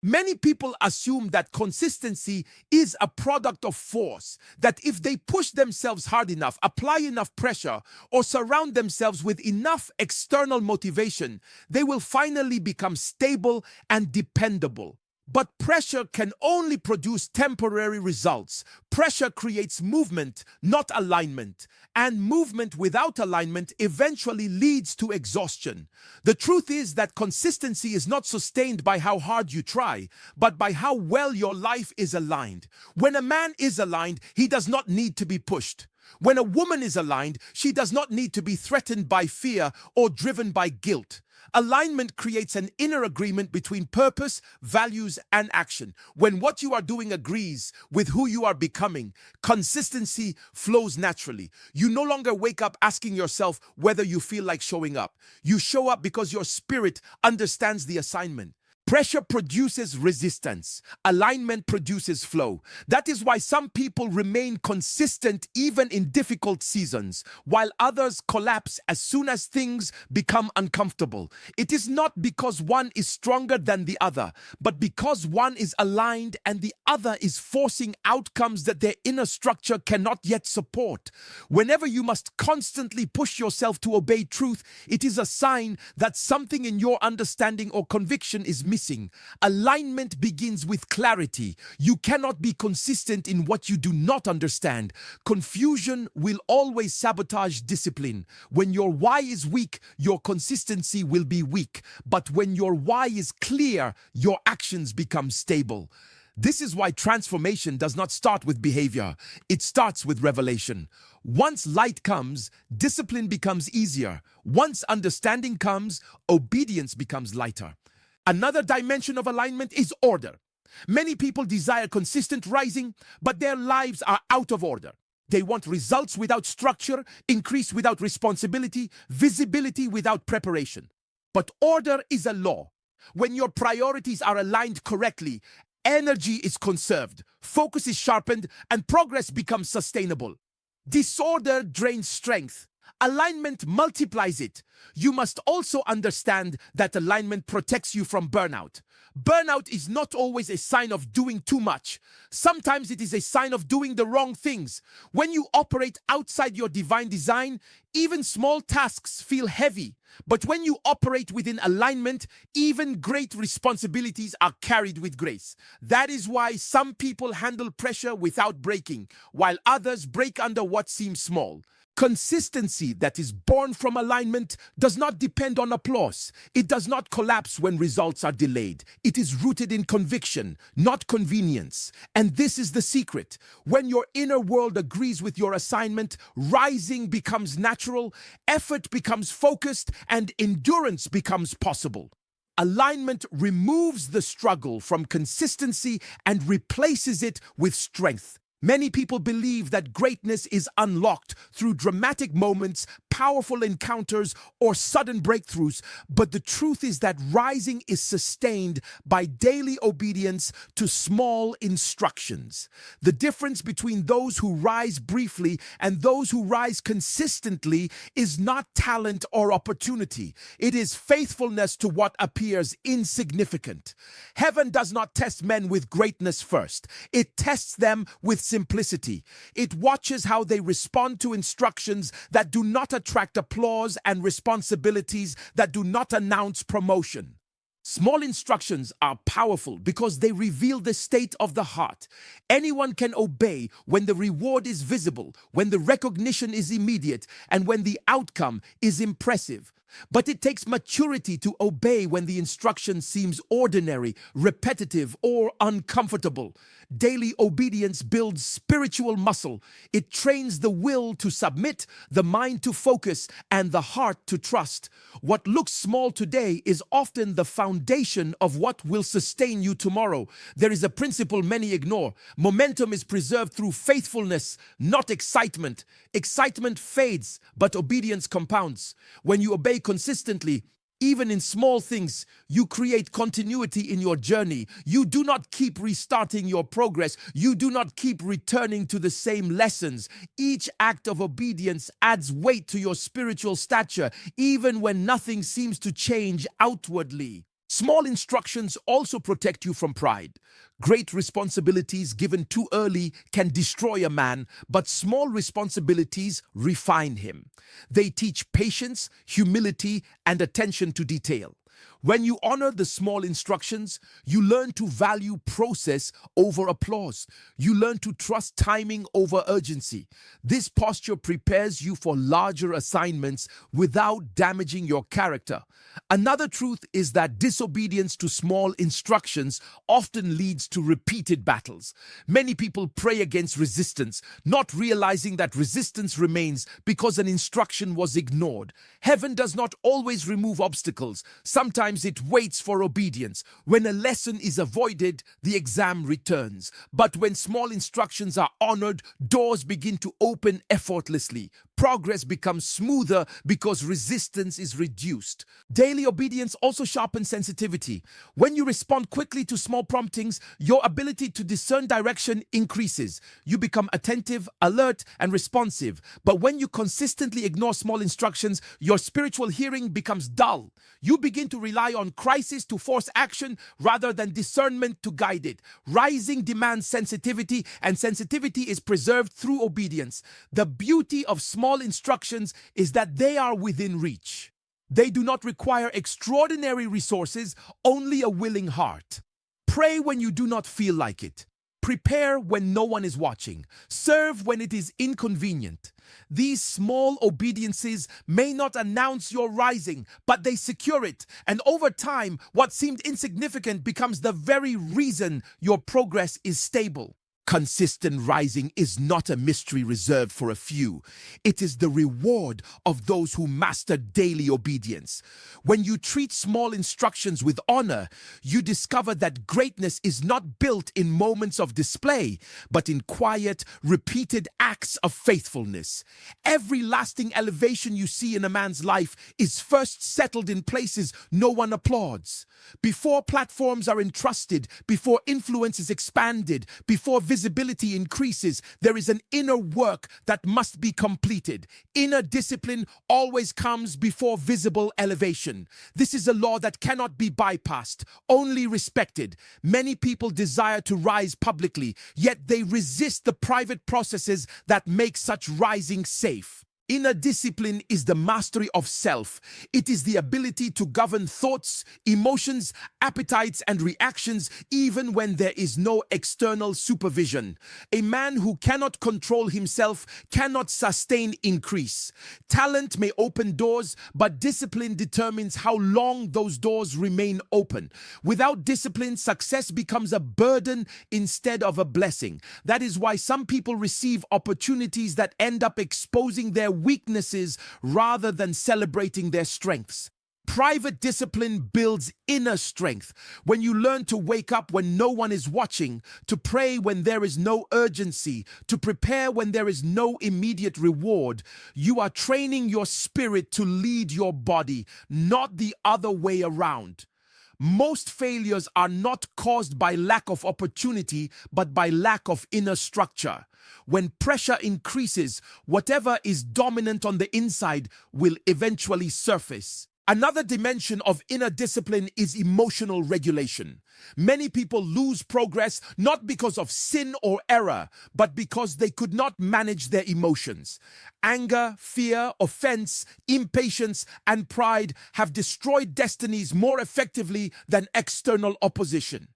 Many people assume that consistency is a product of force, that if they push themselves hard enough, apply enough pressure, or surround themselves with enough external motivation, they will finally become stable and dependable. But pressure can only produce temporary results. Pressure creates movement, not alignment. And movement without alignment eventually leads to exhaustion. The truth is that consistency is not sustained by how hard you try, but by how well your life is aligned. When a man is aligned, he does not need to be pushed. When a woman is aligned, she does not need to be threatened by fear or driven by guilt. Alignment creates an inner agreement between purpose, values, and action. When what you are doing agrees with who you are becoming, consistency flows naturally. You no longer wake up asking yourself whether you feel like showing up. You show up because your spirit understands the assignment. Pressure produces resistance. Alignment produces flow. That is why some people remain consistent even in difficult seasons, while others collapse as soon as things become uncomfortable. It is not because one is stronger than the other, but because one is aligned and the other is forcing outcomes that their inner structure cannot yet support. Whenever you must constantly push yourself to obey truth, it is a sign that something in your understanding or conviction is missing. Alignment begins with clarity. You cannot be consistent in what you do not understand. Confusion will always sabotage discipline. When your why is weak, your consistency will be weak. But when your why is clear, your actions become stable. This is why transformation does not start with behavior. It starts with revelation. Once light comes, discipline becomes easier. Once understanding comes, obedience becomes lighter. Another dimension of alignment is order. Many people desire consistent rising, but their lives are out of order. They want results without structure, increase without responsibility, visibility without preparation. But order is a law. When your priorities are aligned correctly, energy is conserved, focus is sharpened, and progress becomes sustainable. Disorder drains strength. Alignment multiplies it. You must also understand that alignment protects you from burnout. Burnout is not always a sign of doing too much. Sometimes it is a sign of doing the wrong things. When you operate outside your divine design, even small tasks feel heavy. But when you operate within alignment, even great responsibilities are carried with grace. That is why some people handle pressure without breaking, while others break under what seems small. Consistency that is born from alignment does not depend on applause. It does not collapse when results are delayed. It is rooted in conviction, not convenience. And this is the secret. When your inner world agrees with your assignment, rising becomes natural, effort becomes focused, and endurance becomes possible. Alignment removes the struggle from consistency and replaces it with strength. Many people believe that greatness is unlocked through dramatic moments, powerful encounters, or sudden breakthroughs, but the truth is that rising is sustained by daily obedience to small instructions. The difference between those who rise briefly and those who rise consistently is not talent or opportunity. It is faithfulness to what appears insignificant. Heaven does not test men with greatness first. It tests them with simplicity. It watches how they respond to instructions that do not attract applause and responsibilities that do not announce promotion. Small instructions are powerful because they reveal the state of the heart. Anyone can obey when the reward is visible, when the recognition is immediate, and when the outcome is impressive. But it takes maturity to obey when the instruction seems ordinary, repetitive, or uncomfortable. Daily obedience builds spiritual muscle. It trains the will to submit, the mind to focus, and the heart to trust. What looks small today is often the foundation of what will sustain you tomorrow. There is a principle many ignore. Momentum is preserved through faithfulness, not excitement. Excitement fades, but obedience compounds. When you obey consistently, even in small things, you create continuity in your journey. You do not keep restarting your progress. You do not keep returning to the same lessons. Each act of obedience adds weight to your spiritual stature, even when nothing seems to change outwardly. Small instructions also protect you from pride. Great responsibilities given too early can destroy a man, but small responsibilities refine him. They teach patience, humility, and attention to detail. When you honor the small instructions, you learn to value process over applause. You learn to trust timing over urgency. This posture prepares you for larger assignments without damaging your character. Another truth is that disobedience to small instructions often leads to repeated battles. Many people pray against resistance, not realizing that resistance remains because an instruction was ignored. Heaven does not always remove obstacles. Sometimes it waits for obedience. When a lesson is avoided, the exam returns. But when small instructions are honored, doors begin to open effortlessly. Progress becomes smoother because resistance is reduced. Daily obedience also sharpens sensitivity. When you respond quickly to small promptings, your ability to discern direction increases. You become attentive, alert, and responsive. But when you consistently ignore small instructions, your spiritual hearing becomes dull. You begin to rely on crisis to force action rather than discernment to guide it. Rising demands sensitivity, and sensitivity is preserved through obedience. The beauty of small instructions is that they are within reach. They do not require extraordinary resources, only a willing heart. Pray when you do not feel like it. Prepare when no one is watching. Serve when it is inconvenient. These small obediences may not announce your rising, but they secure it. And over time, what seemed insignificant becomes the very reason your progress is stable. Consistent rising is not a mystery reserved for a few. It is the reward of those who master daily obedience. When you treat small instructions with honor, you discover that greatness is not built in moments of display, but in quiet, repeated acts of faithfulness. Every lasting elevation you see in a man's life is first settled in places no one applauds. Before platforms are entrusted, before influence is expanded, before visibility increases, there is an inner work that must be completed. Inner discipline always comes before visible elevation. This is a law that cannot be bypassed, only respected. Many people desire to rise publicly, yet they resist the private processes that make such rising safe. Inner discipline is the mastery of self. It is the ability to govern thoughts, emotions, appetites, and reactions even when there is no external supervision. A man who cannot control himself cannot sustain increase. Talent may open doors, but discipline determines how long those doors remain open. Without discipline, success becomes a burden instead of a blessing. That is why some people receive opportunities that end up exposing their weaknesses rather than celebrating their strengths. Private discipline builds inner strength. When you learn to wake up when no one is watching, to pray when there is no urgency, to prepare when there is no immediate reward, you are training your spirit to lead your body, not the other way around. Most failures are not caused by lack of opportunity, but by lack of inner structure. When pressure increases, whatever is dominant on the inside will eventually surface. Another dimension of inner discipline is emotional regulation. Many people lose progress not because of sin or error, but because they could not manage their emotions. Anger, fear, offense, impatience, and pride have destroyed destinies more effectively than external opposition.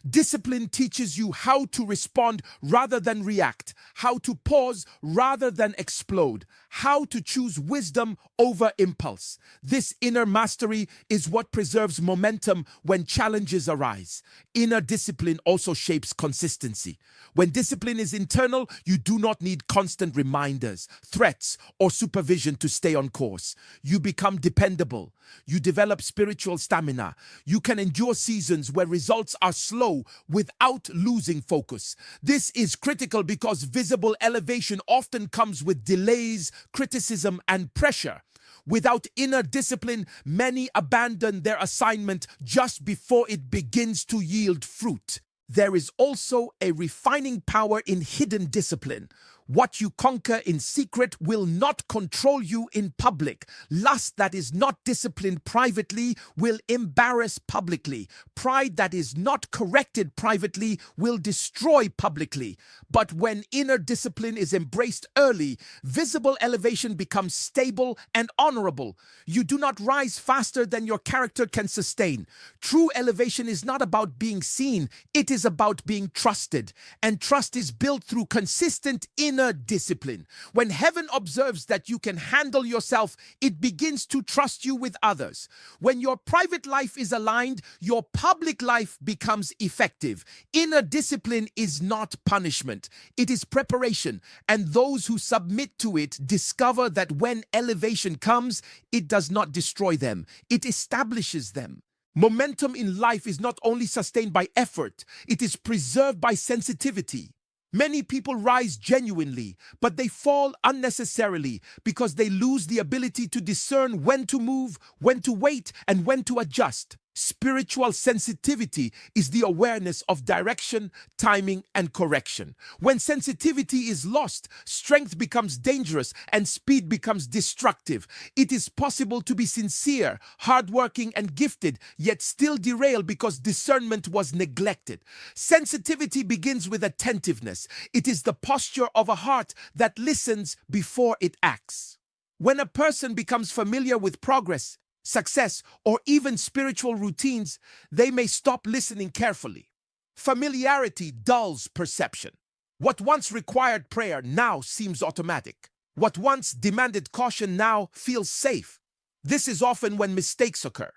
Discipline teaches you how to respond rather than react, how to pause rather than explode, how to choose wisdom over impulse. This inner mastery is what preserves momentum when challenges arise. Inner discipline also shapes consistency. When discipline is internal, you do not need constant reminders, threats, or supervision to stay on course. You become dependable. You develop spiritual stamina. You can endure seasons where results are slow without losing focus. This is critical because visible elevation often comes with delays, criticism, and pressure. Without inner discipline, many abandon their assignment just before it begins to yield fruit. There is also a refining power in hidden discipline. What you conquer in secret will not control you in public. Lust that is not disciplined privately will embarrass publicly. Pride that is not corrected privately will destroy publicly. But when inner discipline is embraced early, visible elevation becomes stable and honorable. You do not rise faster than your character can sustain. True elevation is not about being seen, it is about being trusted. And trust is built through consistent inner discipline. When heaven observes that you can handle yourself, it begins to trust you with others. When your private life is aligned, your public life becomes effective. Inner discipline is not punishment, it is preparation. And those who submit to it discover that when elevation comes, it does not destroy them, it establishes them. Momentum in life is not only sustained by effort, it is preserved by sensitivity. Many people rise genuinely, but they fall unnecessarily because they lose the ability to discern when to move, when to wait, and when to adjust. Spiritual sensitivity is the awareness of direction, timing, and correction. When sensitivity is lost, strength becomes dangerous and speed becomes destructive. It is possible to be sincere, hardworking, and gifted, yet still derail because discernment was neglected. Sensitivity begins with attentiveness. It is the posture of a heart that listens before it acts. When a person becomes familiar with progress, success, or even spiritual routines, they may stop listening carefully. Familiarity dulls perception. What once required prayer now seems automatic. What once demanded caution now feels safe. This is often when mistakes occur.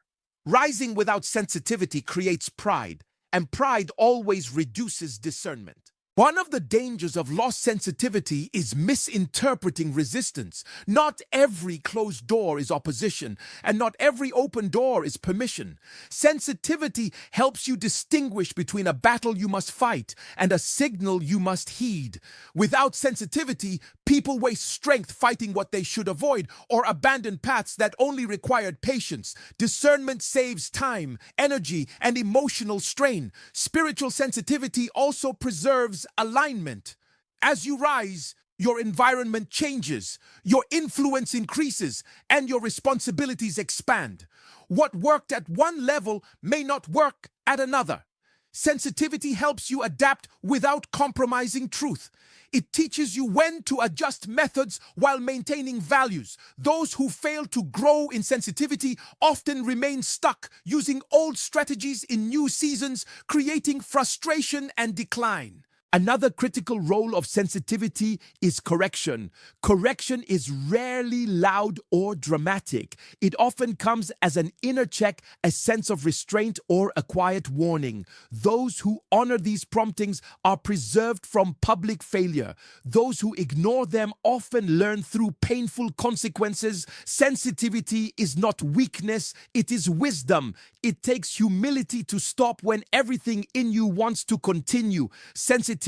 Rising without sensitivity creates pride, and pride always reduces discernment. One of the dangers of lost sensitivity is misinterpreting resistance. Not every closed door is opposition, and not every open door is permission. Sensitivity helps you distinguish between a battle you must fight and a signal you must heed. Without sensitivity, people waste strength fighting what they should avoid or abandon paths that only required patience. Discernment saves time, energy, and emotional strain. Spiritual sensitivity also preserves alignment. As you rise, your environment changes, your influence increases, and your responsibilities expand. What worked at one level may not work at another. Sensitivity helps you adapt without compromising truth. It teaches you when to adjust methods while maintaining values. Those who fail to grow in sensitivity often remain stuck, using old strategies in new seasons, creating frustration and decline. Another critical role of sensitivity is correction. Correction is rarely loud or dramatic. It often comes as an inner check, a sense of restraint, or a quiet warning. Those who honor these promptings are preserved from public failure. Those who ignore them often learn through painful consequences. Sensitivity is not weakness, it is wisdom. It takes humility to stop when everything in you wants to continue. Sensitivity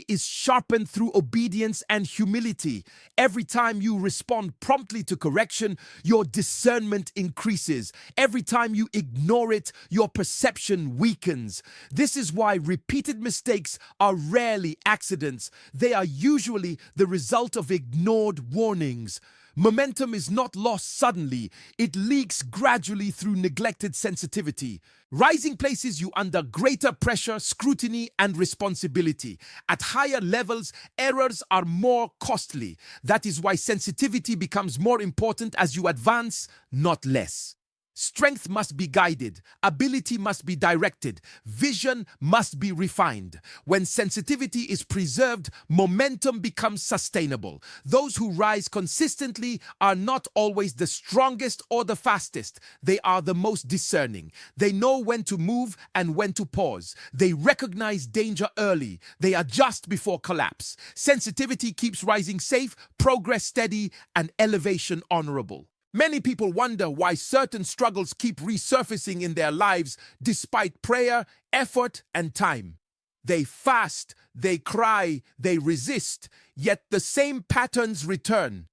is sharpened through obedience and humility. Every time you respond promptly to correction, your discernment increases. Every time you ignore it, your perception weakens. This is why repeated mistakes are rarely accidents. They are usually the result of ignored warnings. Momentum is not lost suddenly, it leaks gradually through neglected sensitivity. Rising places you under greater pressure, scrutiny, and responsibility. At higher levels, errors are more costly. That is why sensitivity becomes more important as you advance, not less. Strength must be guided, ability must be directed, vision must be refined. When sensitivity is preserved, momentum becomes sustainable. Those who rise consistently are not always the strongest or the fastest. They are the most discerning. They know when to move and when to pause. They recognize danger early. They adjust before collapse. Sensitivity keeps rising safe, progress steady, and elevation honorable. Many people wonder why certain struggles keep resurfacing in their lives despite prayer, effort, and time. They fast, they cry, they resist, yet the same patterns return.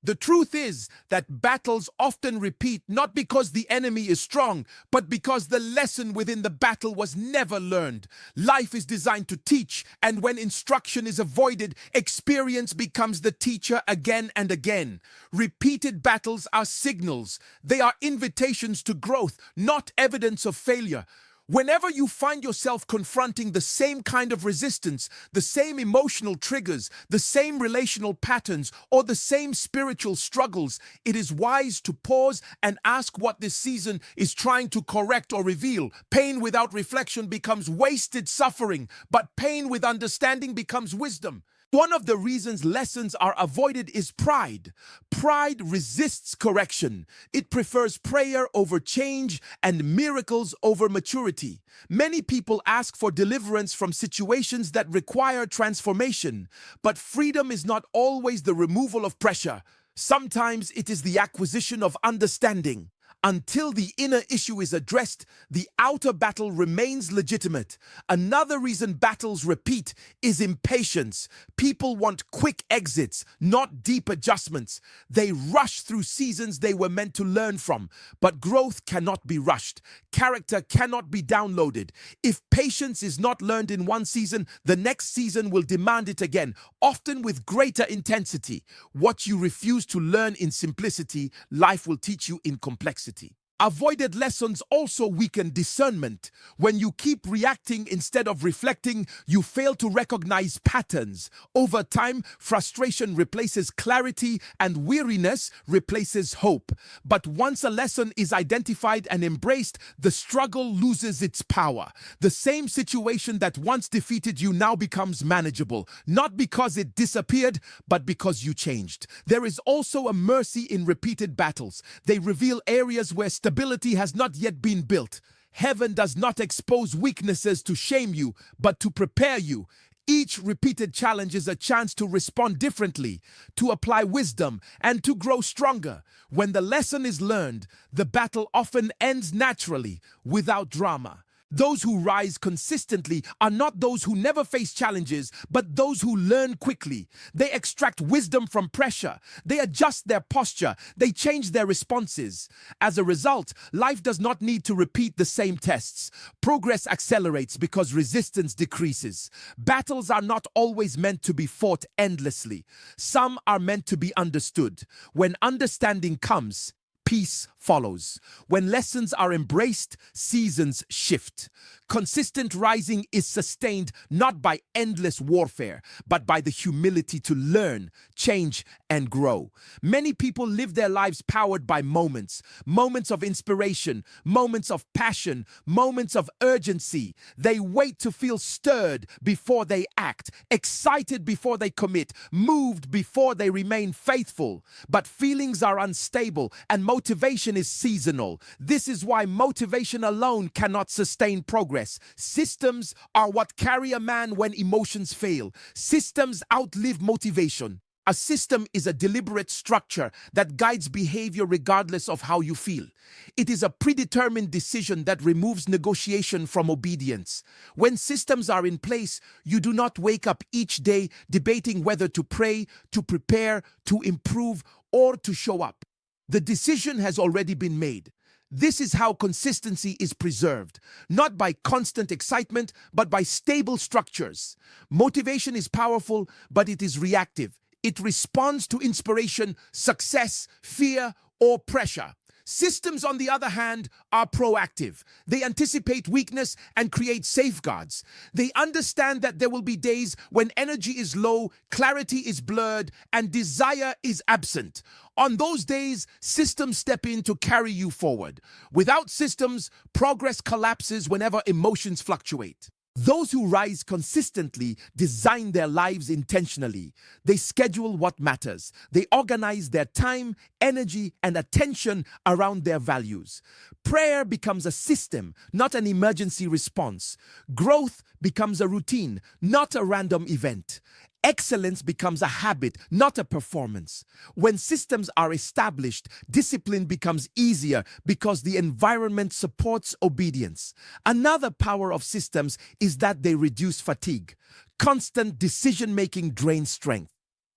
The truth is that battles often repeat not because the enemy is strong, but because the lesson within the battle was never learned. Life is designed to teach, and when instruction is avoided, experience becomes the teacher again and again. Repeated battles are signals. They are invitations to growth, not evidence of failure. Whenever you find yourself confronting the same kind of resistance, the same emotional triggers, the same relational patterns, or the same spiritual struggles, it is wise to pause and ask what this season is trying to correct or reveal. Pain without reflection becomes wasted suffering, but pain with understanding becomes wisdom. One of the reasons lessons are avoided is pride. Pride resists correction. It prefers prayer over change and miracles over maturity. Many people ask for deliverance from situations that require transformation, but freedom is not always the removal of pressure. Sometimes it is the acquisition of understanding. Until the inner issue is addressed, the outer battle remains legitimate. Another reason battles repeat is impatience. People want quick exits, not deep adjustments. They rush through seasons they were meant to learn from. But growth cannot be rushed. Character cannot be downloaded. If patience is not learned in one season, the next season will demand it again, often with greater intensity. What you refuse to learn in simplicity, life will teach you in complexity. Avoided lessons also weaken discernment. When you keep reacting instead of reflecting, you fail to recognize patterns. Over time, frustration replaces clarity and weariness replaces hope. But once a lesson is identified and embraced, the struggle loses its power. The same situation that once defeated you now becomes manageable, not because it disappeared, but because you changed. There is also a mercy in repeated battles. They reveal areas where stability has not yet been built. Heaven does not expose weaknesses to shame you, but to prepare you. Each repeated challenge is a chance to respond differently, to apply wisdom, and to grow stronger. When the lesson is learned, the battle often ends naturally, without drama. Those who rise consistently are not those who never face challenges, but those who learn quickly. They extract wisdom from pressure. They adjust their posture. They change their responses. As a result, life does not need to repeat the same tests. Progress accelerates because resistance decreases. Battles are not always meant to be fought endlessly. Some are meant to be understood. When understanding comes, peace follows. When lessons are embraced, seasons shift. Consistent rising is sustained not by endless warfare, but by the humility to learn, change, and grow. Many people live their lives powered by moments of inspiration, moments of passion, moments of urgency. They wait to feel stirred before they act, excited before they commit, moved before they remain faithful. But feelings are unstable and motivation is seasonal. This is why motivation alone cannot sustain progress. Systems are what carry a man when emotions fail. Systems outlive motivation. A system is a deliberate structure that guides behavior regardless of how you feel. It is a predetermined decision that removes negotiation from obedience. When systems are in place, you do not wake up each day debating whether to pray, to prepare, to improve, or to show up. The decision has already been made. This is how consistency is preserved, not by constant excitement, but by stable structures. Motivation is powerful, but it is reactive. It responds to inspiration, success, fear, or pressure. Systems, on the other hand, are proactive. They anticipate weakness and create safeguards. They understand that there will be days when energy is low, clarity is blurred, and desire is absent. On those days, systems step in to carry you forward. Without systems, progress collapses whenever emotions fluctuate. Those who rise consistently design their lives intentionally. They schedule what matters. They organize their time, energy, and attention around their values. Prayer becomes a system, not an emergency response. Growth becomes a routine, not a random event. Excellence becomes a habit, not a performance. When systems are established, discipline becomes easier because the environment supports obedience. Another power of systems is that they reduce fatigue. Constant decision-making drains strength.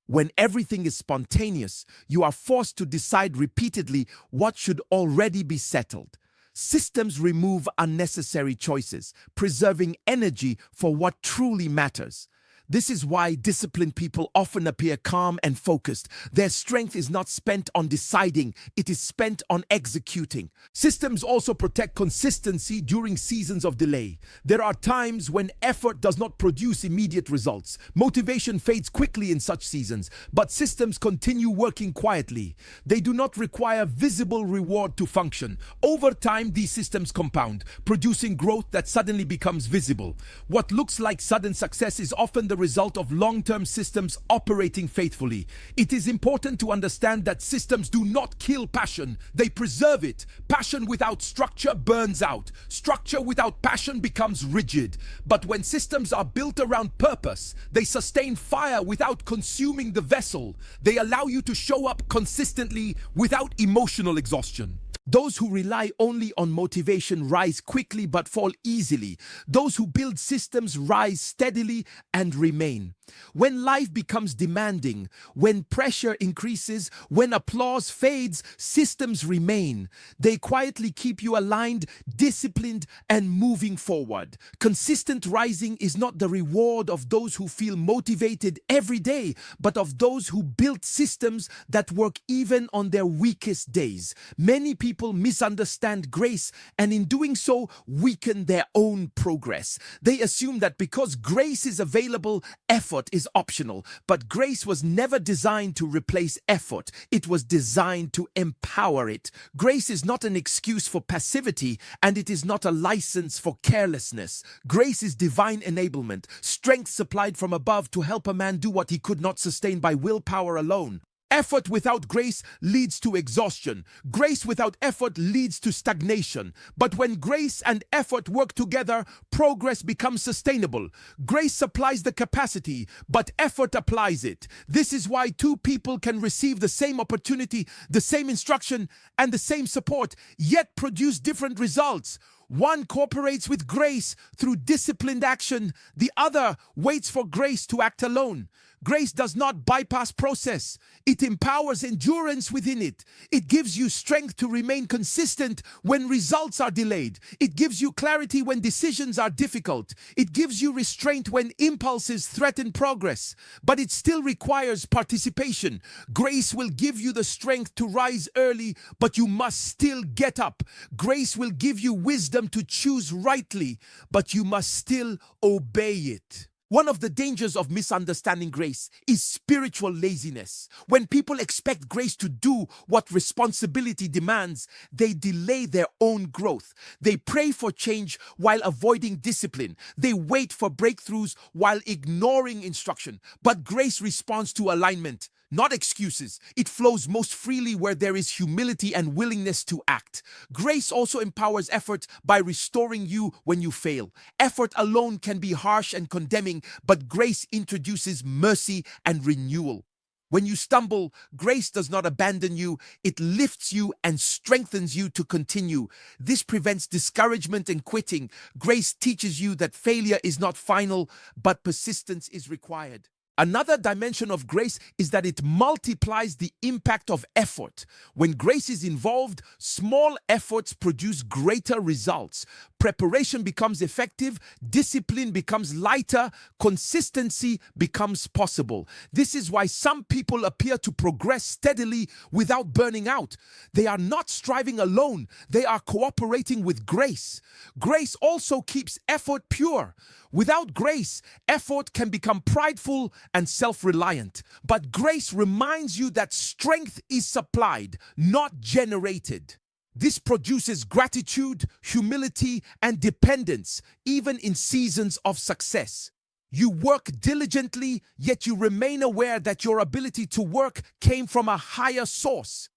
When everything is spontaneous, you are forced to decide repeatedly what should already be settled. Systems remove unnecessary choices, preserving energy for what truly matters. This is why disciplined people often appear calm and focused. Their strength is not spent on deciding, it is spent on executing. Systems also protect consistency during seasons of delay. There are times when effort does not produce immediate results. Motivation fades quickly in such seasons, but systems continue working quietly. They do not require visible reward to function. Over time, these systems compound, producing growth that suddenly becomes visible. What looks like sudden success is often the result of long-term systems operating faithfully. It is important to understand that systems do not kill passion, they preserve it. Passion without structure burns out. Structure without passion becomes rigid. But when systems are built around purpose, they sustain fire without consuming the vessel. They allow you to show up consistently without emotional exhaustion. Those who rely only on motivation rise quickly but fall easily. Those who build systems rise steadily and remain. When life becomes demanding, when pressure increases, when applause fades, systems remain. They quietly keep you aligned, disciplined, and moving forward. Consistent rising is not the reward of those who feel motivated every day, but of those who build systems that work even on their weakest days. Many people misunderstand grace and in doing so weaken their own progress. They assume that because grace is available, effort is optional. But grace was never designed to replace effort. It was designed to empower it. Grace is not an excuse for passivity, and it is not a license for carelessness. Grace is divine enablement, strength supplied from above to help a man do what he could not sustain by willpower alone. Effort without grace leads to exhaustion. Grace without effort leads to stagnation. But when grace and effort work together, progress becomes sustainable. Grace supplies the capacity, but effort applies it. This is why two people can receive the same opportunity, the same instruction, and the same support, yet produce different results. One cooperates with grace through disciplined action. The other waits for grace to act alone. Grace does not bypass process. It empowers endurance within it. It gives you strength to remain consistent when results are delayed. It gives you clarity when decisions are difficult. It gives you restraint when impulses threaten progress. But it still requires participation. Grace will give you the strength to rise early, but you must still get up. Grace will give you wisdom to choose rightly, but you must still obey it. One of the dangers of misunderstanding grace is spiritual laziness. When people expect grace to do what responsibility demands, they delay their own growth. They pray for change while avoiding discipline. They wait for breakthroughs while ignoring instruction. But grace responds to alignment, not excuses. It flows most freely where there is humility and willingness to act. Grace also empowers effort by restoring you when you fail. Effort alone can be harsh and condemning, but grace introduces mercy and renewal. When you stumble, grace does not abandon you. It lifts you and strengthens you to continue. This prevents discouragement and quitting. Grace teaches you that failure is not final, but persistence is required. Another dimension of grace is that it multiplies the impact of effort. When grace is involved, small efforts produce greater results. Preparation becomes effective, discipline becomes lighter, consistency becomes possible. This is why some people appear to progress steadily without burning out. They are not striving alone, they are cooperating with grace. Grace also keeps effort pure. Without grace, effort can become prideful and self-reliant. But grace reminds you that strength is supplied, not generated. This produces gratitude, humility, and dependence, even in seasons of success. You work diligently, yet you remain aware that your ability to work came from a higher source.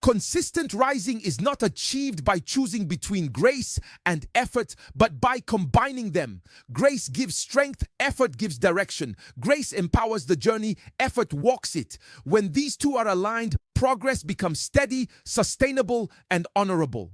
Consistent rising is not achieved by choosing between grace and effort, but by combining them. Grace gives strength, effort gives direction. Grace empowers the journey, effort walks it. When these two are aligned, progress becomes steady, sustainable, and honorable.